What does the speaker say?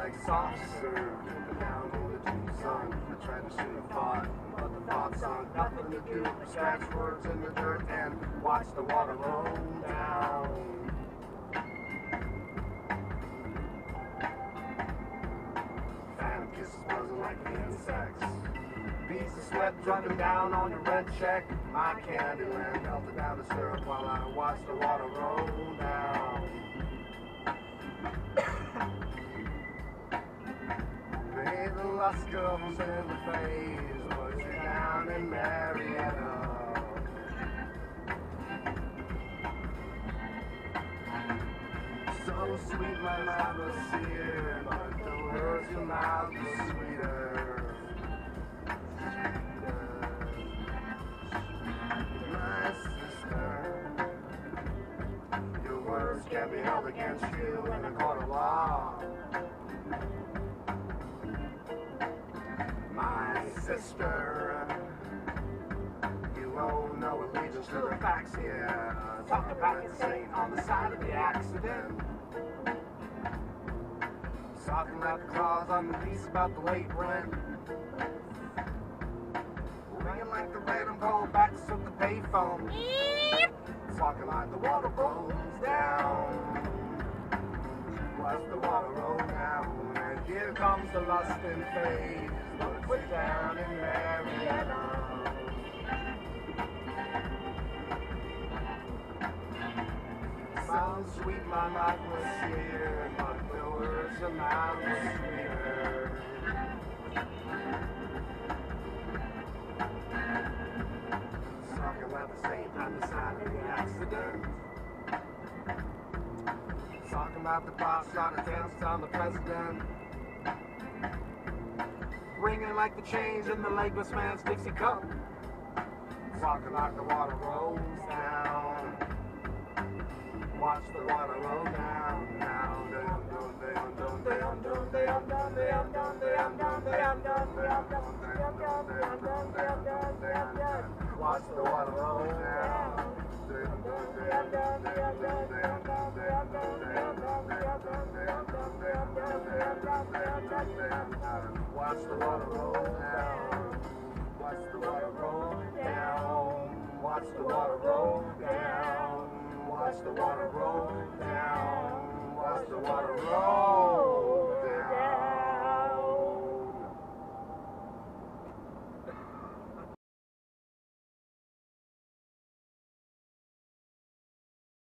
like soft serve. Down in the deep sun, I tried to shoot a thought, but the thought sunk. Nothing to do but scratch words in the dirt and watch the water roll down. Phantom kisses buzzing like insects. Beads of sweat dripping down on your red check. My Candyland melted down to syrup while I watched the water roll down. Bathe the lust comes in the phase, was you down in Marietta? So sweet my mouth was seared, but though hers your mouth was sweeter. My sister, your words can't be held against you in a court of law. My sister, you owe no allegiance to the facts here. Talk about insane on the side of the accident. Talking about the clause on the lease about the late rent. Ringing like the random call back to the payphone. Talking like the water rolls down. Watch the water roll down. And here comes the lust in phase. Look way down in Marietta. Sounds sweet, my mouth was seared, but the words your mouth was sweeter. Talking about the same time beside the accident. Talking about the pop shot attempts on the president. Ringing like the change in the legless man's Dixie cup. Talking like the water rolls down. Watch the water roll down, down, watch the water roll down. Watch the water roll down. Watch the water roll down. Watch the water roll down. Watch the water roll down.